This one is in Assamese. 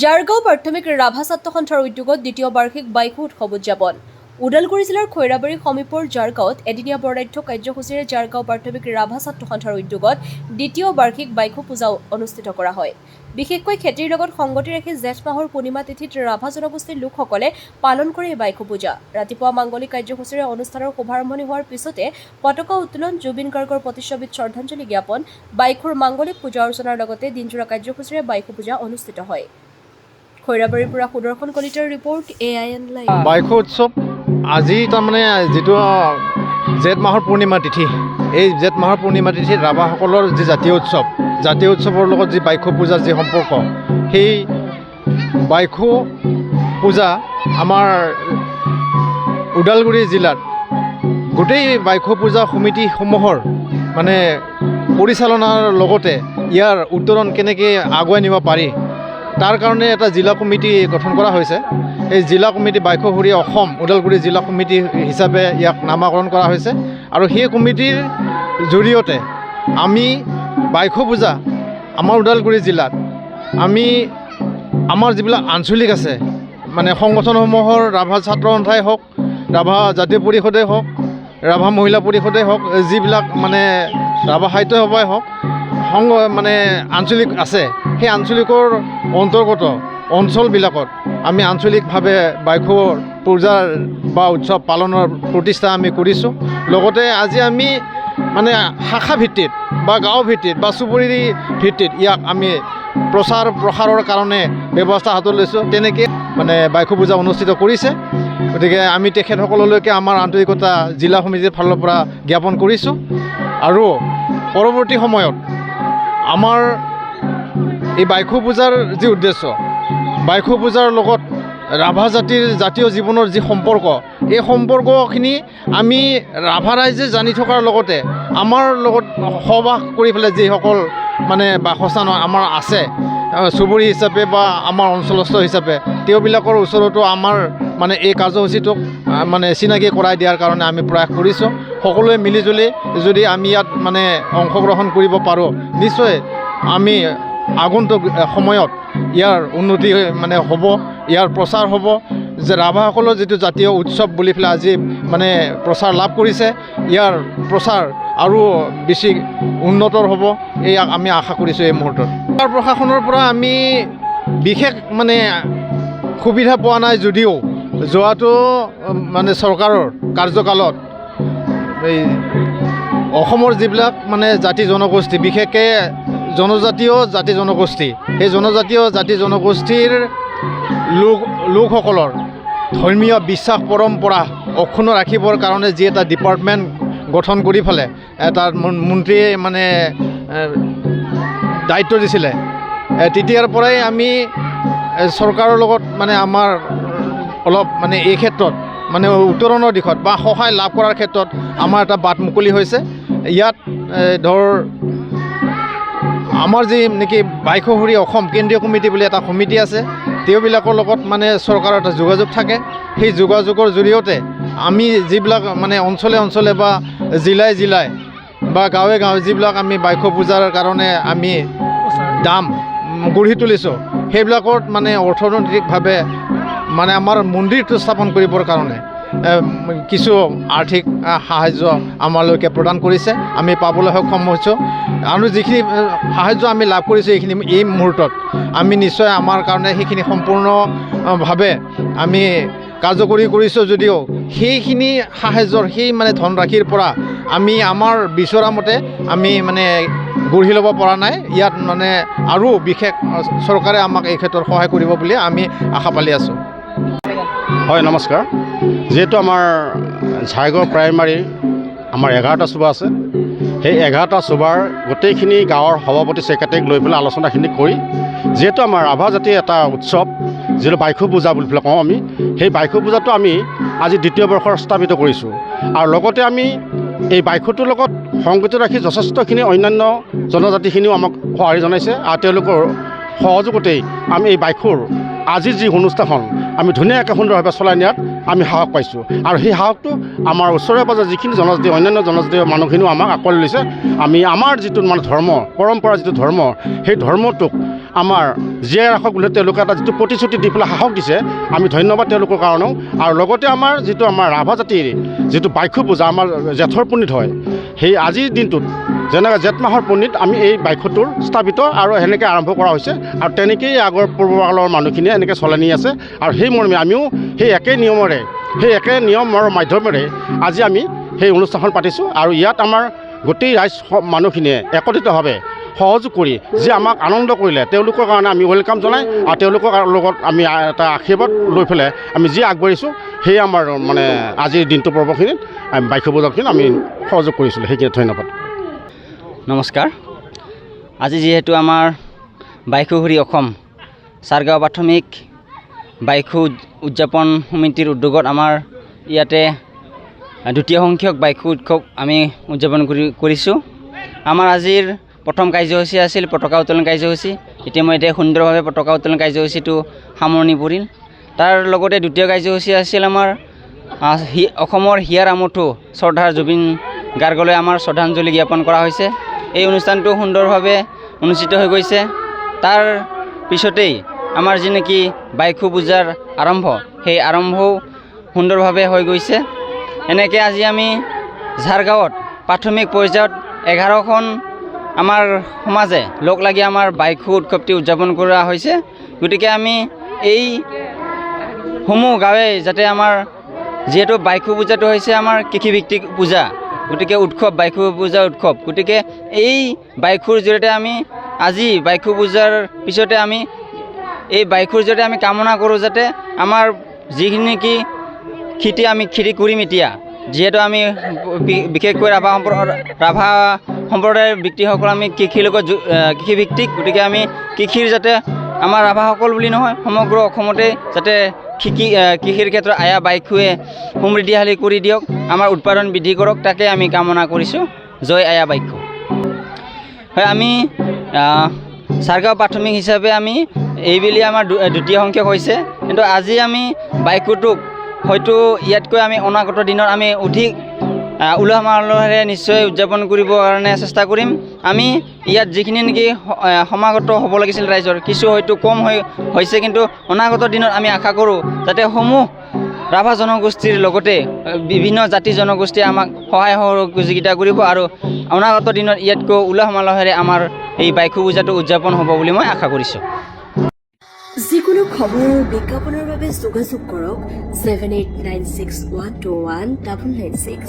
জাৰগাঁও প্ৰাথমিক ৰাভা ছাত্ৰ সন্থাৰ উদ্যোগত দ্বিতীয় বাৰ্ষিক বাইকু উৎসৱ উদযাপন। ওদালগুৰি জিলাৰ খৈৰাবাৰী সমীপৰ জাৰগাঁৱত এদিনীয়া বৰ্ণাঢ্য কাৰ্যসূচীৰে জাৰগাঁও প্ৰাথমিক ৰাভা ছাত্ৰ সন্থাৰ উদ্যোগত দ্বিতীয় বাৰ্ষিক বাইকু পূজা অনুষ্ঠিত কৰা হয়। বিশেষকৈ খেতিৰ লগত সংগতি ৰাখি জেঠ মাহৰ পূৰ্ণিমা তিথিত ৰাভা জনগোষ্ঠীৰ লোকসকলে পালন কৰে এই বাইকু পূজা। ৰাতিপুৱা মাংগলিক কাৰ্যসূচীৰে অনুষ্ঠানৰ শুভাৰম্ভণি হোৱাৰ পিছতে পতাকা উত্তোলন, জুবিন গাৰ্গৰ প্ৰতিচ্ছবিত শ্ৰদ্ধাঞ্জলি জ্ঞাপন, বাইকুৰ মাংগলিক পূজা অৰ্চনাৰ লগতে দিনজোৰা কাৰ্যসূচীৰে বাইকু পূজা অনুষ্ঠিত হয়। খৈৰাবাৰীৰ পৰা সুদৰ্শন কলিতাৰ ৰিপৰ্ট, AIN লাইভ। বাইকু উৎসৱ আজি তাৰমানে যিটো জেঠ মাহৰ পূৰ্ণিমা তিথি, এই জেঠ মাহৰ পূৰ্ণিমা তিথিত ৰাভাসকলৰ যি জাতীয় উৎসৱৰ লগত যি বাইকু পূজাৰ যি সম্পৰ্ক, সেই বাইকু পূজা আমাৰ ওদালগুৰি জিলাত গোটেই বাইকু পূজা সমিতিসমূহৰ মানে পৰিচালনাৰ লগতে ইয়াৰ উত্তৰণ কেনেকৈ আগুৱাই নিব পাৰি তাৰ কাৰণে এটা জিলা কমিটি গঠন কৰা হৈছে। এই জিলা কমিটি বাইকু সুৰি অসম ওদালগুৰি জিলা কমিটি হিচাপে ইয়াক নামাকৰণ কৰা হৈছে। আৰু সেই কমিটিৰ জৰিয়তে আমি বাইকু পূজা আমাৰ ওদালগুৰি জিলাত আমি আমাৰ যিবিলাক আঞ্চলিক আছে মানে সংগঠনসমূহৰ ৰাভা ছাত্ৰ সন্থাই হওক, ৰাভা জাতীয় পৰিষদেই হওক, ৰাভা মহিলা পৰিষদেই হওক, যিবিলাক মানে ৰাভা সাহিত্য সভাই হওক, মানে আঞ্চলিক আছে, সেই আঞ্চলিকৰ অন্তৰ্গত অঞ্চলবিলাকত আমি আঞ্চলিকভাৱে বাইকু পূজাৰ বা উৎসৱ পালনৰ প্ৰতিষ্ঠা আমি কৰিছোঁ। লগতে আজি আমি মানে শাখা ভিত্তিত বা গাঁও ভিত্তিত বা চুবুৰী ভিত্তিত ইয়াক আমি প্ৰচাৰ প্ৰসাৰৰ কাৰণে ব্যৱস্থা হাতত লৈছোঁ। তেনেকৈ মানে বাইকু পূজা অনুষ্ঠিত কৰিছে। গতিকে আমি তেখেতসকললৈকে আমাৰ আন্তৰিকতা জিলা সমিতিৰ ফালৰ পৰা জ্ঞাপন কৰিছোঁ। আৰু পৰৱৰ্তী সময়ত আমাৰ এই বাইকু পূজাৰ যি উদ্দেশ্য, বাইকু পূজাৰ লগত ৰাভা জাতীয় জীৱনৰ যি সম্পৰ্ক, এই সম্পৰ্কখিনি আমি ৰাভা ৰাইজে জানি থকাৰ লগতে আমাৰ লগত সহবাস কৰি পেলাই যিসকল মানে বাসস্থান আমাৰ আছে চুবুৰী হিচাপে বা আমাৰ অঞ্চলস্থ হিচাপে, তেওঁবিলাকৰ ওচৰতো আমাৰ মানে এই কাৰ্যসূচীটোক মানে চিনাকি কৰাই দিয়াৰ কাৰণে আমি প্ৰয়াস কৰিছোঁ। সকলোৱে মিলিজুলি যদি আমি ইয়াত মানে অংশগ্ৰহণ কৰিব পাৰোঁ, নিশ্চয় আমি আগন্তুক সময়ত ইয়াৰ উন্নতি মানে হ'ব, ইয়াৰ প্ৰচাৰ হ'ব। যে ৰাভাসকলৰ যিটো জাতীয় উৎসৱ বুলি পেলাই আজি মানে প্ৰচাৰ লাভ কৰিছে, ইয়াৰ প্ৰচাৰ আৰু বেছি উন্নতৰ হ'ব, এয়াক আমি আশা কৰিছোঁ এই মুহূৰ্তত। চৰকাৰ প্ৰশাসনৰ পৰা আমি বিশেষ মানে সুবিধা পোৱা নাই যদিও যোৱাটো মানে চৰকাৰৰ কাৰ্যকালত এই অসমৰ যিবিলাক মানে জাতি জনগোষ্ঠী, বিশেষকৈ জনজাতীয় জাতি জনগোষ্ঠী, সেই জনজাতীয় জাতি জনগোষ্ঠীৰ লোকসকলৰ ধৰ্মীয় বিশ্বাস পৰম্পৰা অক্ষুণ্ণ ৰাখিবৰ কাৰণে যি এটা ডিপাৰ্টমেণ্ট গঠন কৰি পেলাই এটা মন্ত্ৰীয়ে মানে দায়িত্ব দিছিলে, তেতিয়াৰ পৰাই আমি চৰকাৰৰ লগত মানে আমাৰ অলপ মানে এই ক্ষেত্ৰত মানে উত্তৰণৰ দিশত বা সহায় লাভ কৰাৰ ক্ষেত্ৰত আমাৰ এটা বাট মুকলি হৈছে। ইয়াত ধৰ আমাৰ যি নেকি বাইকু সুৰি অসম কেন্দ্ৰীয় কমিটি বুলি এটা সমিতি আছে, তেওঁবিলাকৰ লগত মানে চৰকাৰৰ এটা যোগাযোগ থাকে। সেই যোগাযোগৰ জৰিয়তে আমি যিবিলাক মানে অঞ্চলে বা জিলাই বা গাঁৱে যিবিলাক আমি বাইকু পূজাৰ কাৰণে আমি দাম গঢ়ি তুলিছোঁ, সেইবিলাকত মানে অৰ্থনৈতিকভাৱে মানে আমাৰ মন্দিৰটো স্থাপন কৰিবৰ কাৰণে কিছু আৰ্থিক সাহায্য আমালৈকে প্ৰদান কৰিছে, আমি পাবলৈ সক্ষম হৈছোঁ। আৰু যিখিনি সাহায্য আমি লাভ কৰিছোঁ এইখিনি এই মুহূৰ্তত আমি নিশ্চয় আমাৰ কাৰণে সেইখিনি সম্পূৰ্ণভাৱে আমি কাৰ্যকৰী কৰিছোঁ যদিও সেইখিনি সাহায্যৰ সেই মানে ধনৰাশিৰ পৰা আমি আমাৰ বিচৰা মতে আমি মানে গঢ়ি ল'ব পৰা নাই। ইয়াত মানে আৰু বিশেষ চৰকাৰে আমাক এই ক্ষেত্ৰত সহায় কৰিব বুলি আমি আশা পালি আছোঁ। হয়, নমস্কাৰ। যিহেতু আমাৰ ঝাৰগাঁও প্ৰাইমাৰী আমাৰ 11টা চুবা আছে, সেই 11টা চুবাৰ গোটেইখিনি গাঁৱৰ সভাপতি ছেক্ৰেটাৰীক লৈ পেলাই আলোচনাখিনি কৰি যিহেতু আমাৰ ৰাভা জাতিৰ এটা উৎসৱ যিটো বাইকু পূজা বুলি পেলাই কওঁ আমি, সেই বাইকু পূজাটো আমি আজি দ্বিতীয় বৰ্ষৰ স্থাপিত কৰিছোঁ। আৰু লগতে আমি এই বাইকুটোৰ লগত সংগতি ৰাখি যথেষ্টখিনি অন্যান্য জনজাতিখিনিও আমাক সঁহাৰি জনাইছে। আৰু তেওঁলোকৰ সহযোগতেই আমি এই বাইকুৰ আজিৰ যি অনুষ্ঠানখন আমি ধুনীয়াকৈ সুন্দৰভাৱে চলাই নিয়াত আমি সাহস পাইছোঁ। আৰু সেই সাহসটো আমাৰ ওচৰে পাজৰে যিখিনি জনজাতি অন্যান্য জনজাতীয় মানুহখিনিও আমাক আঁকোৱালি লৈছে। আমি আমাৰ যিটো মানে ধৰ্ম পৰম্পৰা, যিটো ধৰ্ম, সেই ধৰ্মটোক আমাৰ জীয়াই ৰাখক বুলি তেওঁলোকে এটা যিটো প্ৰতিশ্ৰুতি দি পেলাই সাহস দিছে, আমি ধন্যবাদ তেওঁলোকৰ কাৰণেও। আৰু লগতে আমাৰ যিটো আমাৰ ৰাভা জাতিৰ যিটো বাইখু পূজা আমাৰ জেঠৰ পুণ্যিত হয়, সেই আজিৰ দিনটোত যেনেকৈ জেঠ মাহৰ পুণ্যিত আমি এই বাইখুটোৰ স্থাপিত আৰু সেনেকৈ আৰম্ভ কৰা হৈছে আৰু তেনেকৈয়ে আগৰ পূৰ্বকালৰ মানুহখিনিয়ে এনেকৈ চলাই নি আছে। আৰু সেই মৰ্মে আমিও সেই একে নিয়মৰ মাধ্যমেৰে আজি আমি সেই অনুষ্ঠানখন পাতিছোঁ। আৰু ইয়াত আমাৰ গোটেই ৰাইজ মানুহখিনিয়ে একত্ৰিতভাৱে সহযোগ কৰি যি আমাক আনন্দ কৰিলে তেওঁলোকৰ কাৰণে আমি ৱেলকাম জনাই আৰু তেওঁলোকৰ লগত আমি এটা আশীৰ্বাদ লৈ পেলাই আমি যি আগবাঢ়িছোঁ, সেয়ে আমাৰ মানে আজিৰ দিনটো পৰ্বখিনিত বাইখু পূজাখিনিত আমি সহযোগ কৰিছিলোঁ। সেইখিনি ধন্যবাদ। নমস্কাৰ। আজি যিহেতু আমাৰ বাইখুহুৰি অসম চাৰগাঁও প্ৰাথমিক বাইখু উদযাপন সমিতিৰ উদ্যোগত আমাৰ ইয়াতে দ্বিতীয় সংখ্যক বাইখু উৎসৱ আমি উদযাপন কৰিছোঁ। আমাৰ আজিৰ প্ৰথম কাৰ্যসূচী আছিল পতাকা উত্তোলন কাৰ্যসূচী। ইতিমধ্যে সুন্দৰভাৱে পতাকা উত্তোলন কাৰ্যসূচীটো সামৰণি পৰিল। তাৰ লগতে দ্বিতীয় কাৰ্যসূচী আছিল আমাৰ অসমৰ হিয়াৰ আমঠু শ্ৰদ্ধাৰ জুবিন গাৰ্গলৈ আমাৰ শ্ৰদ্ধাঞ্জলি জ্ঞাপন কৰা হৈছে। এই অনুষ্ঠানটো সুন্দৰভাৱে অনুষ্ঠিত হৈ গৈছে। তাৰ পিছতেই আমাৰ যি নেকি বাইখু পূজাৰ আৰম্ভ, সেই আৰম্ভও সুন্দৰভাৱে হৈ গৈছে। এনেকৈ আজি আমি ঝাৰগাঁৱত প্ৰাথমিক পৰ্যায়ত 11খন আমাৰ সমাজে লগ লাগি আমাৰ বাইখু উৎসৱটি উদযাপন কৰা হৈছে। গতিকে আমি এই সমূহ গাঁৱে যাতে আমাৰ যিহেতু বাইখু পূজাটো হৈছে আমাৰ কৃষিভিত্তিক পূজা, গতিকে উৎসৱ বাইখু পূজা উৎসৱ, গতিকে এই বাইখুৰ জৰিয়তে আমি আজি বাইখু পূজাৰ পিছতে আমি এই বাইখুৰ জৰিয়তে আমি কামনা কৰোঁ যাতে আমাৰ যিখিনি নেকি খেতি কৰিম এতিয়া, যিহেতু আমি বিশেষকৈ ৰাভা সম্প্ৰদায়ৰ ব্যক্তিসকল আমি কৃষিভিত্তিক, গতিকে আমি কৃষিৰ যাতে আমাৰ ৰাভাসকল বুলি নহয় সমগ্ৰ অসমতে যাতে কৃষিৰ ক্ষেত্ৰত আয়া বাইখুৱে সমৃদ্ধিশালী কৰি দিয়ক, আমাৰ উৎপাদন বৃদ্ধি কৰক, তাকে আমি কামনা কৰিছোঁ। জয় আয়া বাইখু। হয়, আমি চাৰগাঁও প্ৰাথমিক হিচাপে আমি এইবেলি আমাৰ দ্বিতীয় সংখ্যক হৈছে, কিন্তু আজি আমি বাইখুটোক হয়তো ইয়াতকৈ আমি অনাগত দিনত আমি অধিক উলহ মালহেৰে নিশ্চয় উদযাপন কৰিবৰ কাৰণে চেষ্টা কৰিম। আমি ইয়াত যিখিনি নেকি সমাগত হ'ব লাগিছিল ৰাইজৰ, কিছু হয়তো কম হৈছে, কিন্তু অনাগত দিনত আমি আশা কৰোঁ যাতে সমূহ ৰাভা জনগোষ্ঠীৰ লগতে বিভিন্ন জাতি জনগোষ্ঠীয়ে আমাক সহায় সহযোগিতা কৰিব আৰু অনাগত দিনত ইয়াতকৈ উলহ মালহেৰে আমাৰ এই বাইখু পূজাটো উদযাপন হ'ব বুলি মই আশা কৰিছোঁ। যিকোনো খবৰ আৰু বিজ্ঞাপনৰ বাবে যোগাযোগ কৰক 7896121996।